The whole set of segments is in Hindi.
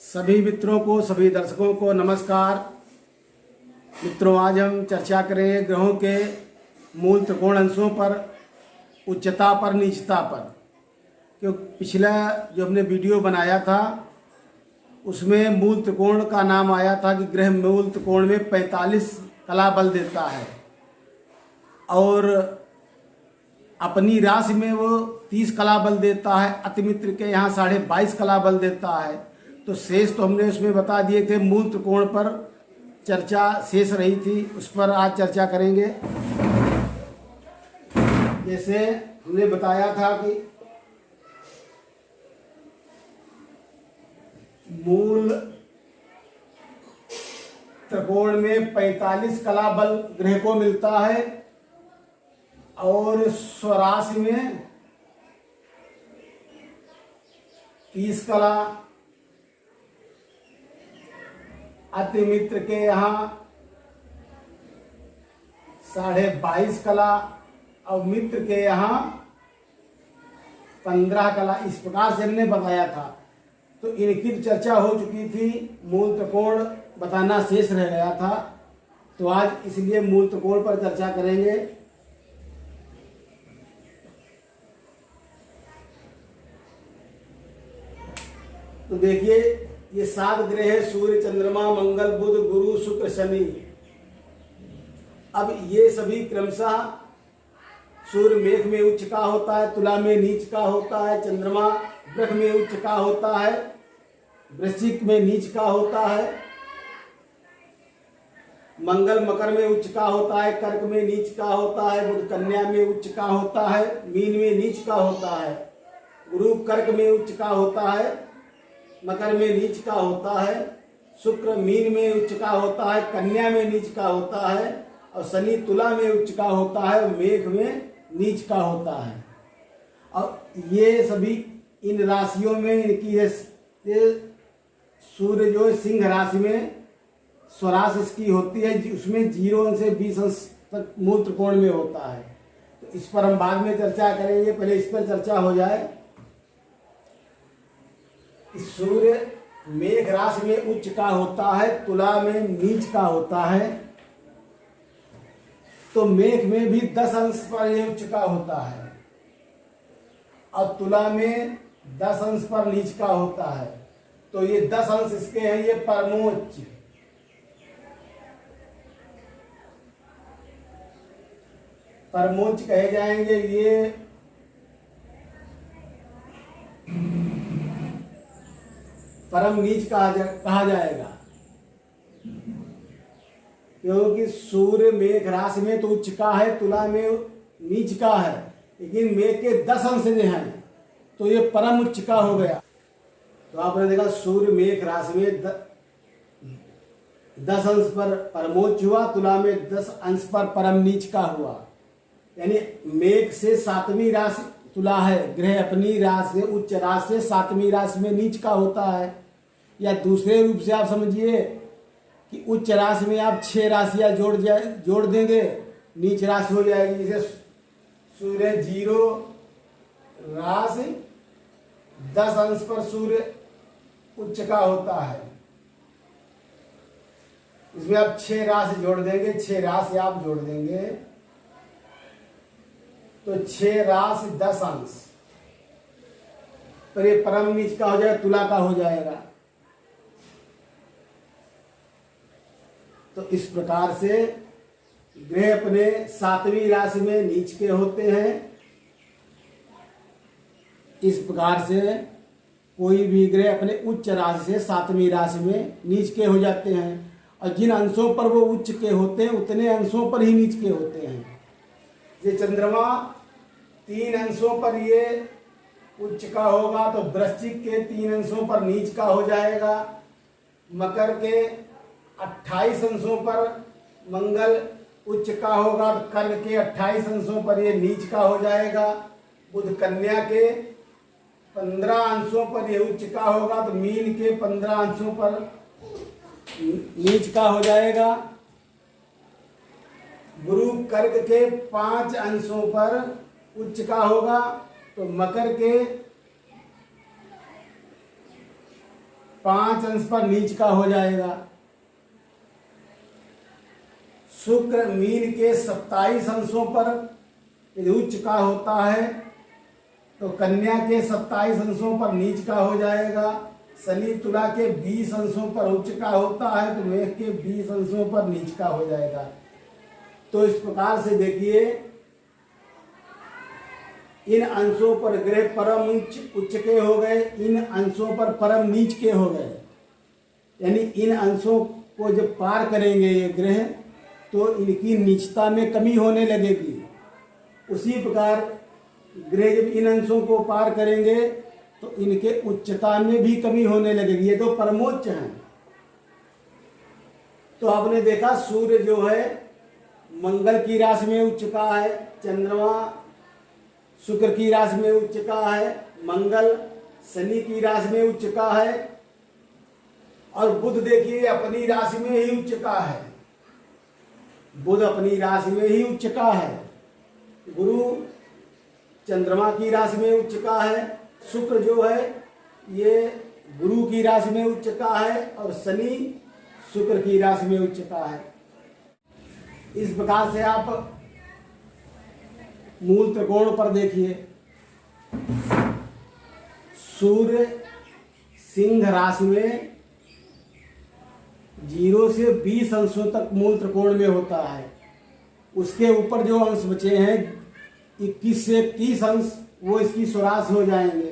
सभी मित्रों को, सभी दर्शकों को नमस्कार। मित्रों, आज हम चर्चा करेंगे ग्रहों के मूल त्रिकोण अंशों पर, उच्चता पर, नीचता पर। क्यों पिछला जो हमने वीडियो बनाया था उसमें मूल त्रिकोण का नाम आया था कि ग्रह मूल त्रिकोण में 45 कला बल देता है और अपनी राशि में वो 30 कला बल देता है। अतिमित्र के यहाँ 22.5 कला बल देता है। तो शेष तो हमने उसमें बता दिए थे। मूल त्रिकोण पर चर्चा शेष रही थी, उस पर आज चर्चा करेंगे। जैसे हमने बताया था कि मूल त्रिकोण में 45 कला बल ग्रह को मिलता है और स्वराशि में 30 कला, अतिमित्र के यहाँ 22.5 कला और मित्र के यहाँ 15 कला। इस प्रकार से हमने बताया था। तो इनकी चर्चा हो चुकी थी, मूल त्रिकोण बताना शेष रह गया था। तो आज इसलिए मूल त्रिकोण पर चर्चा करेंगे। तो देखिए, ये 7 ग्रह है: सूर्य, चंद्रमा, मंगल, बुध, गुरु, शुक्र, शनि। अब ये सभी क्रमशः सूर्य मेष में उच्च का होता है, तुला में नीच का होता है, चंद्रमा वृष में उच्च का होता है, वृश्चिक में नीच का होता है, मंगल मकर में उच्च का होता है, कर्क में नीच का होता है, बुध कन्या में उच्च का होता है, मीन में नीच का होता है, गुरु कर्क में उच्च का होता है, मकर में नीच का होता है, शुक्र मीन में उच्च का होता है, कन्या में नीच का होता है और शनि तुला में उच्च का होता है और मेष में नीच का होता है। और ये सभी इन राशियों में इनकी ये सूर्य जो सिंह राशि में स्वराशि इसकी होती है, उसमें 0 से 20 अंश तक मूल त्रिकोण में होता है। तो इस पर हम बाद में चर्चा करेंगे, पहले इस पर चर्चा हो जाए। सूर्य मेष राशि में उच्च का होता है, तुला में नीच का होता है। तो मेष में भी 10 अंश पर ये उच्च का होता है और तुला में 10 अंश पर नीच का होता है। तो ये 10 अंश इसके हैं, ये परमोच्च। परमोच्च कहे जाएंगे। ये परम नीच कहा जाएगा, क्योंकि सूर्य मेष राशि में तो उच्च का है, तुला में नीच का है, लेकिन मेष के 10 अंश जो हैं तो ये परम उच्च का हो गया। तो आपने देखा सूर्य मेष राशि में 10 अंश पर परमोच्च हुआ, तुला में 10 अंश पर परम नीच का हुआ। यानी मेष से 7वीं राशि तुला है, ग्रह अपनी राशि से उच्च राशि से 7वीं राशि में नीच का होता है। या दूसरे रूप से आप समझिए कि उच्च राशि में आप 6 राशियां जोड़ देंगे, नीच राशि हो जाएगी। जैसे सूर्य 0 राशि 10 अंश पर सूर्य उच्च का होता है, इसमें आप 6 राशि जोड़ देंगे, 6 राशि आप जोड़ देंगे तो 6 राशि 10 अंश, तो ये परम नीच का हो जाएगा, तुला का हो जाएगा। तो इस प्रकार से ग्रह अपने 7वीं राशि में नीच के होते हैं। इस प्रकार से कोई भी ग्रह अपने उच्च राशि से 7वीं राशि में नीच के हो जाते हैं और जिन अंशों पर वो उच्च के होते हैं उतने अंशों पर ही नीच के होते हैं। ये चंद्रमा 3 अंशों पर ये उच्च का होगा तो वृश्चिक के 3 अंशों पर नीच का हो जाएगा, मकर के 28 अंशों पर मंगल उच्च का होगा तो कर्क के 28 अंशों पर ये नीच का हो जाएगा, बुध कन्या के 15 अंशों पर ये उच्च का होगा तो मीन के 15 अंशों पर नीच का हो जाएगा, गुरु कर्क के 5 अंशों पर उच्च का होगा तो मकर के 5 अंश पर नीच का हो जाएगा। शुक्र मीन के 27 अंशों पर यदि उच्च का होता है तो कन्या के 27 अंशों पर नीच का हो जाएगा। शनि तुला के 20 अंशों पर उच्च का होता है तो मेष के 20 अंशों पर नीच का हो जाएगा। तो इस प्रकार से देखिए, इन अंशों पर ग्रह परम उच्च के हो गए, इन अंशों पर परम नीच के हो गए। यानी इन अंशों को जब पार करेंगे ये ग्रह तो इनकी नीचता में कमी होने लगेगी। उसी प्रकार ग्रह जब इन अंशों को पार करेंगे तो इनके उच्चता में भी कमी होने लगेगी। ये तो परमोच्च हैं। तो आपने देखा सूर्य जो है मंगल की राशि में उच्च का है, चंद्रमा शुक्र की राशि में उच्च का है, मंगल शनि की राशि में उच्च का है, और बुध देखिए अपनी राशि में ही उच्च का है। बुध अपनी राशि में ही उच्च का है। गुरु चंद्रमा की राशि में उच्च का है, शुक्र जो है ये गुरु की राशि में उच्च का है, और शनि शुक्र की राशि में उच्च का है। इस प्रकार से आप मूल त्रिकोण पर देखिए, सूर्य सिंह राशि में 0 से 20 अंशों तक मूल त्रिकोण में होता है। उसके ऊपर जो अंश बचे हैं 21 से 30 अंश वो इसकी स्वराशि हो जाएंगे।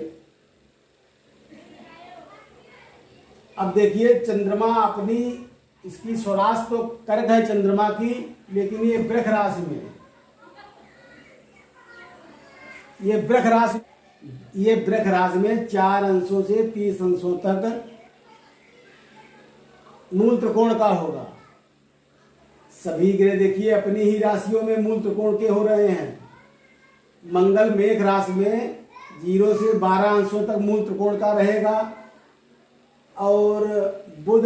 अब देखिए चंद्रमा अपनी इसकी स्वराशि तो कर्क है चंद्रमा की, लेकिन ये वृष राशि में, ये वृष राशि में 4 अंशों से 30 अंशों तक मूल त्रिकोण का होगा। सभी ग्रह देखिए अपनी ही राशियों में मूल त्रिकोण के हो रहे हैं। मंगल मेष राशि में 0 से 12 अंशों तक मूल त्रिकोण का रहेगा, और बुध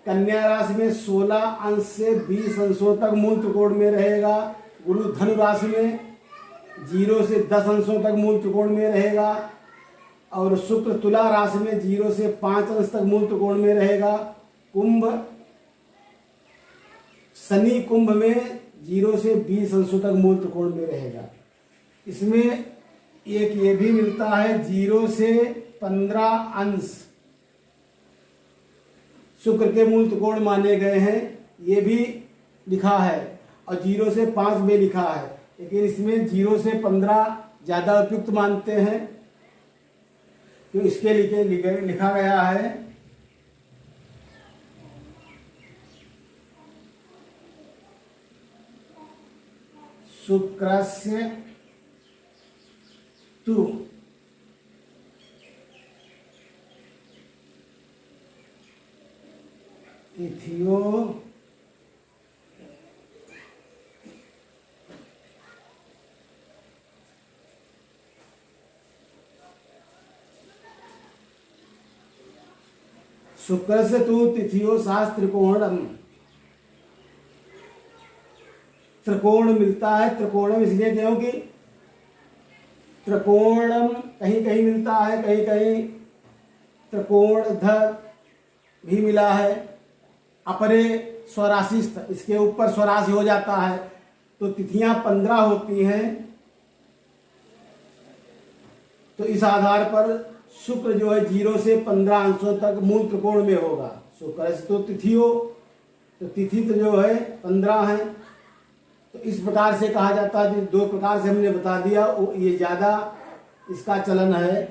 कन्या राशि में 16 अंश से 20 अंशों तक मूल त्रिकोण में रहेगा। गुरु धनु राशि में 0 से 10 अंशों तक मूल त्रिकोण में रहेगा, और शुक्र तुला राशि में 0 से 5 अंश तक मूल त्रिकोण में रहेगा। कुंभ शनि कुंभ में 0 से 20 अंशों तक मूल त्रिकोण में रहेगा। इसमें एक ये भी मिलता है 0 से 15 अंश शुक्र के मूल त्रिकोण माने गए हैं, ये भी लिखा है, और 0 से 5 में लिखा है, लेकिन इसमें 0 से 15 ज़्यादा उपयुक्त मानते हैं। तो इसके लिए लिखा गया है शुक्रस्य तु तिथियो शुक्र से तु तिथियो शास्त्र त्रिकोणम, त्रिकोण मिलता है। त्रिकोणम इसलिए क्योंकि त्रिकोणम कहीं कहीं मिलता है, कहीं कहीं त्रिकोण ध भी मिला है। अपरे स्वराशिस्थ, इसके ऊपर स्वराशि हो जाता है, तो तिथियां 15 होती हैं। तो इस आधार पर शुक्र जो है 0 से 15 अंशों तक मूल त्रिकोण में होगा। शुक्र से तो तिथि हो, तो तिथि तो जो है 15 है। तो इस प्रकार से कहा जाता है, 2 प्रकार से हमने बता दिया। ये ज़्यादा इसका चलन है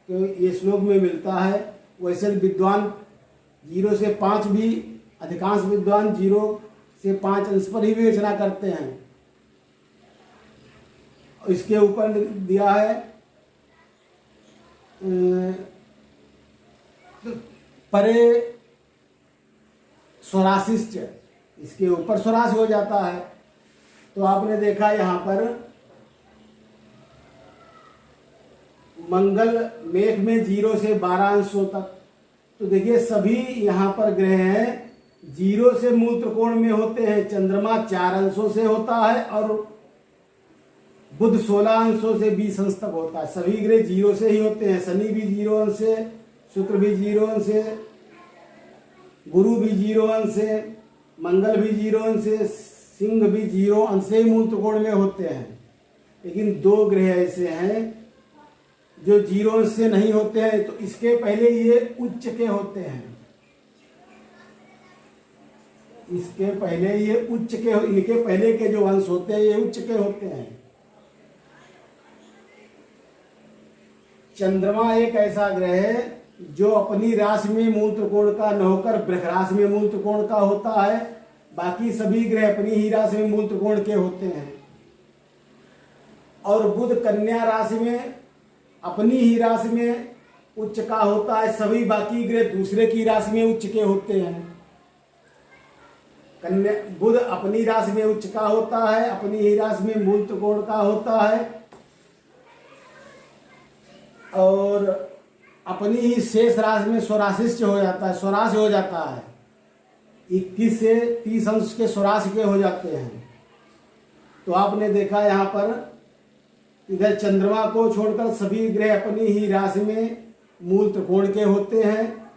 कि ये श्लोक में मिलता है। वैसे विद्वान 0 से 5 भी, अधिकांश विद्वान 0 से 5 अंश पर ही विवेचना करते हैं। इसके ऊपर दिया है परे स्वराशिश्च, इसके ऊपर स्वराश हो जाता है। तो आपने देखा यहाँ पर मंगल मेष में 0 से 12 अंशों तक। तो देखिए सभी यहाँ पर ग्रह हैं 0 से मूल त्रिकोण में होते हैं। चंद्रमा 4 अंशों से होता है, और बुध 16 अंशों से 20 अंश तक होता है। सभी ग्रह 0 से ही होते हैं। शनि भी 0 अंश से, शुक्र भी 0 अंश से, गुरु भी 0 अंश से, मंगल भी 0 अंश से, सिंह भी 0 अंश से मूल त्रिकोण में होते हैं। लेकिन 2 ग्रह ऐसे हैं जो 0 अंश से नहीं होते हैं, तो इसके पहले ये उच्च के होते हैं। इसके पहले ये उच्च के, इनके पहले के जो अंश होते हैं ये उच्च के होते हैं। चंद्रमा एक ऐसा ग्रह है जो अपनी राशि में मूल त्रिकोण का न होकर वृष राशि में मूल त्रिकोण का होता है। बाकी सभी ग्रह अपनी ही राशि में मूल त्रिकोण के होते हैं। और बुध कन्या राशि में अपनी ही राशि में उच्च का होता है। सभी बाकी ग्रह दूसरे की राशि में उच्च के होते हैं। कन्या बुध अपनी राशि में उच्च का होता है, अपनी ही राशि में मूल त्रिकोण का होता है, और अपनी ही शेष राशि में स्वराशिष्ट हो जाता है, स्वराशि हो जाता है। 21 से 30 अंश के स्वराशि के हो जाते हैं। तो आपने देखा यहाँ पर इधर चंद्रमा को छोड़कर सभी ग्रह अपनी ही राशि में मूल त्रिकोण के होते हैं,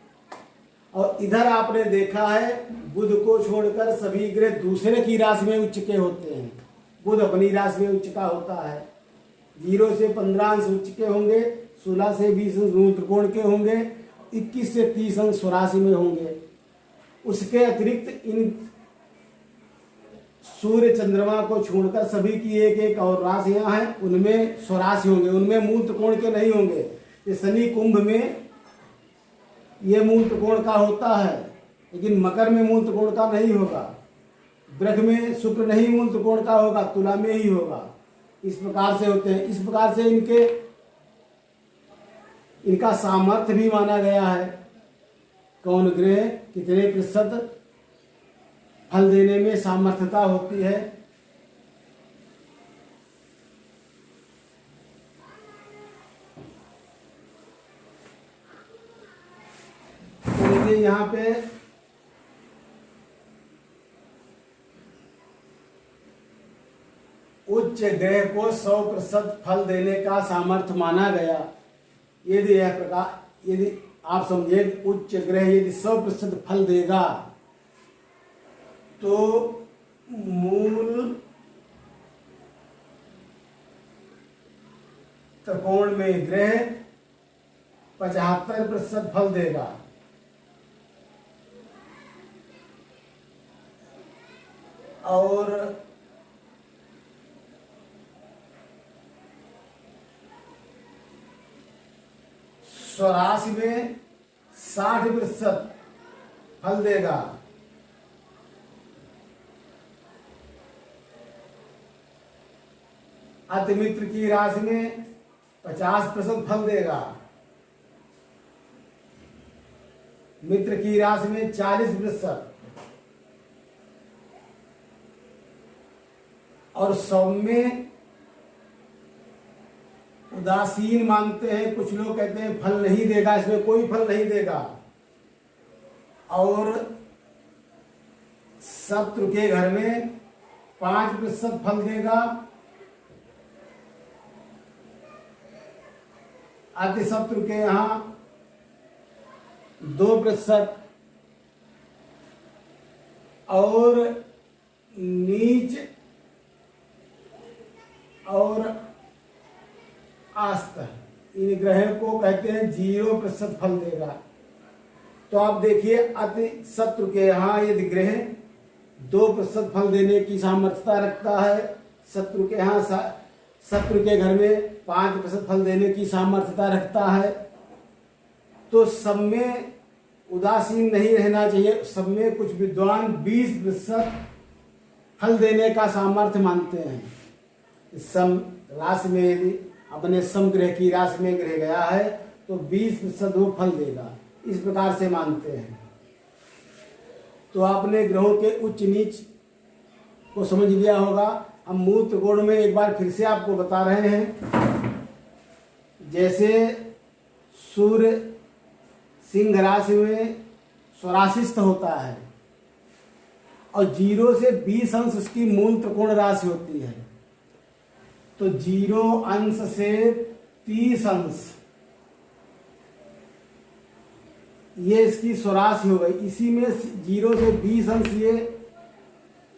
और इधर आपने देखा है बुध को छोड़कर सभी ग्रह दूसरे की राशि में उच्च के होते हैं। बुध अपनी राशि में उच्च का होता है। 0 से 15 अंश उच्च के होंगे, 16 से 20 अंश मूल त्रिकोण के होंगे, 21 से 30 अंश स्वराशि में होंगे। उसके अतिरिक्त इन सूर्य चंद्रमा को छोड़कर सभी की एक एक और राशियां हैं, उनमें स्वराशि होंगे, उनमें मूल त्रिकोण के नहीं होंगे। ये शनि कुंभ में ये मूल त्रिकोण का होता है, लेकिन मकर में मूल त्रिकोण का नहीं होगा। वृष में शुक्र नहीं मूल त्रिकोण का होगा, तुला में ही होगा। इस प्रकार से होते हैं। इस प्रकार से इनका सामर्थ्य भी माना गया है। कौन ग्रह कितने प्रतिशत फल देने में सामर्थ्यता होती है। तो देखिए यहाँ पे उच्च ग्रह को 100% फल देने का सामर्थ्य माना गया। यदि यह प्रकार, यदि आप समझे उच्च ग्रह यदि 100% फल देगा तो मूल त्रिकोण में ग्रह 75% फल देगा। और स्वराशि में 60% फल देगा। अति मित्र की राशि में 50% फल देगा। मित्र की राशि में 40%। और सौम्य उदासीन मानते हैं कुछ लोग, कहते हैं फल नहीं देगा, इसमें कोई फल नहीं देगा। और शत्रु के घर में 5% फल देगा। अति शत्रु के यहाँ 2%। और नीच और आस्था इन ग्रह को कहते हैं 0% फल देगा। तो आप देखिए अति शत्रु के यहाँ यदि ग्रह 2% फल देने की सामर्थ्यता रखता है, शत्रु के यहाँ शत्रु के घर में 5% फल देने की सामर्थ्यता रखता है, तो सब में उदासीन नहीं रहना चाहिए। सब में कुछ विद्वान 20% फल देने का सामर्थ्य मानते हैं। सम राशि में यदि अपने सम ग्रह की राशि में ग्रह गया है तो 20% वो फल देगा, इस प्रकार से मानते हैं। तो आपने ग्रहों के उच्च नीच को समझ लिया होगा। हम मूल त्रिकोण में एक बार फिर से आपको बता रहे हैं। जैसे सूर्य सिंह राशि में स्वराशिस्थ होता है और 0 से 20 अंश उसकी मूल त्रिकोण राशि होती है, तो 0 अंश से 30 अंश ये इसकी स्वराशि हो गई। इसी में 0 से 20 अंश ये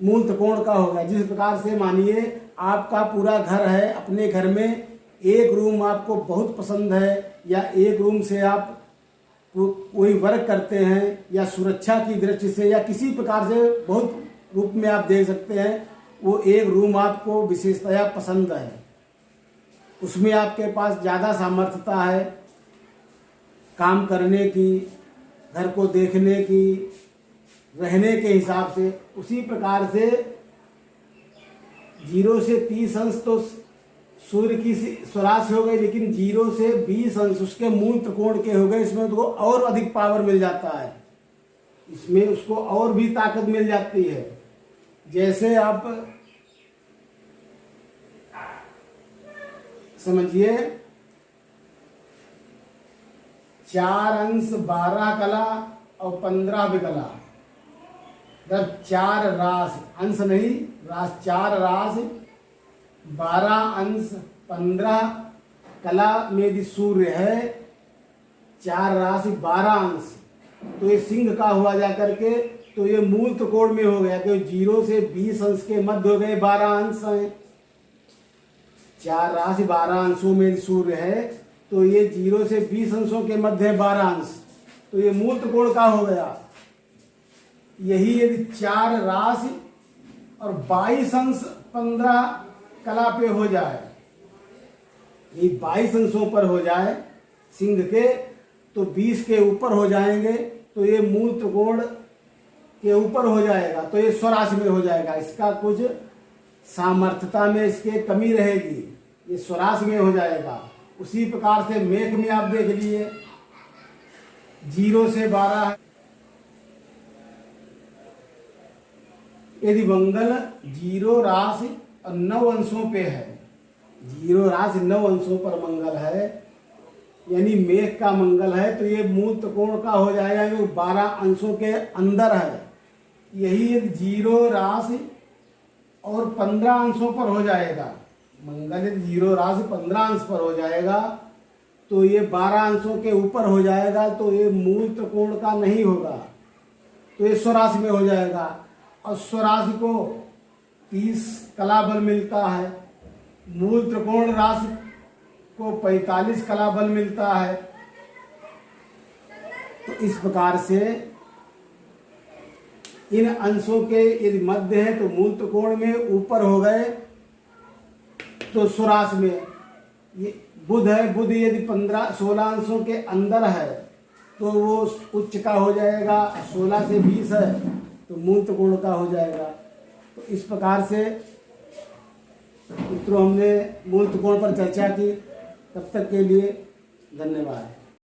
मूल त्रिकोण का हो गया। जिस प्रकार से मानिए आपका पूरा घर है, अपने घर में एक रूम आपको बहुत पसंद है, या एक रूम से आप कोई वर्क करते हैं, या सुरक्षा की दृष्टि से या किसी प्रकार से बहुत रूप में आप देख सकते हैं, वो एक रूम आपको विशेषतया पसंद है, उसमें आपके पास ज़्यादा सामर्थ्यता है काम करने की, घर को देखने की, रहने के हिसाब से। उसी प्रकार से 0 से 30 अंश तो सूर्य की स्वराशि हो गई, लेकिन 0 से 20 अंश उसके मूल त्रिकोण के हो गए। इसमें उसको और अधिक पावर मिल जाता है, इसमें उसको और भी ताकत मिल जाती है। जैसे आप समझिए 4 अंश 12 कला और 15 विकला, जब 4 राशि, अंश नहीं राशि, 4 राशि 12 अंश 15 कला में यदि सूर्य है, 4 राशि 12 अंश, तो ये सिंह का हुआ जा करके, तो ये मूल त्रिकोण में हो गया कि 0 से 20 अंश के मध्य हो गए 12 अंश हैं। 4 राशि 12 अंशों में सूर्य है, तो ये 0 से 20 अंशों के मध्य है 12 अंश, तो ये मूल त्रिकोण का हो गया। यही यदि 4 राशि और 22 अंश 15 कला पे हो जाए, ये 22 अंशों पर हो जाए सिंह के, तो 20 के ऊपर हो जाएंगे, तो ये मूल त्रिकोण के ऊपर हो जाएगा, तो ये स्वराशि में हो जाएगा। इसका कुछ सामर्थ्यता में इसके कमी रहेगी, ये स्वराशि में हो जाएगा। उसी प्रकार से मेष में आप देख लीजिए 0 से 12, यदि मंगल 0 राशि और 9 अंशों पे है, 0 राशि 9 अंशों पर मंगल है, यानी मेष का मंगल है, तो ये मूल त्रिकोण का हो जाएगा, जो 12 अंशों के अंदर है। यही यदि 0 राशि और 15 अंशों पर हो जाएगा, मंगल यदि 0 राशि 15 अंश पर हो जाएगा, तो ये 12 अंशों के ऊपर हो जाएगा, तो ये मूल त्रिकोण का नहीं होगा, तो ये स्वराशि में हो जाएगा। और स्वराशि को 30 कला बल मिलता है, मूल त्रिकोण राशि को 45 कला बल मिलता है। तो इस प्रकार से इन अंशों के यदि मध्य है तो मूल त्रिकोण में ऊपर हो गए, तो स्वराशि में। ये बुध है, बुध यदि 16 अंशों के अंदर है तो वो उच्च का हो जाएगा, 16 से 20 है तो मूल त्रिकोण का हो जाएगा। तो इस प्रकार से मित्रों हमने मूल त्रिकोण पर चर्चा की। तब तक के लिए धन्यवाद।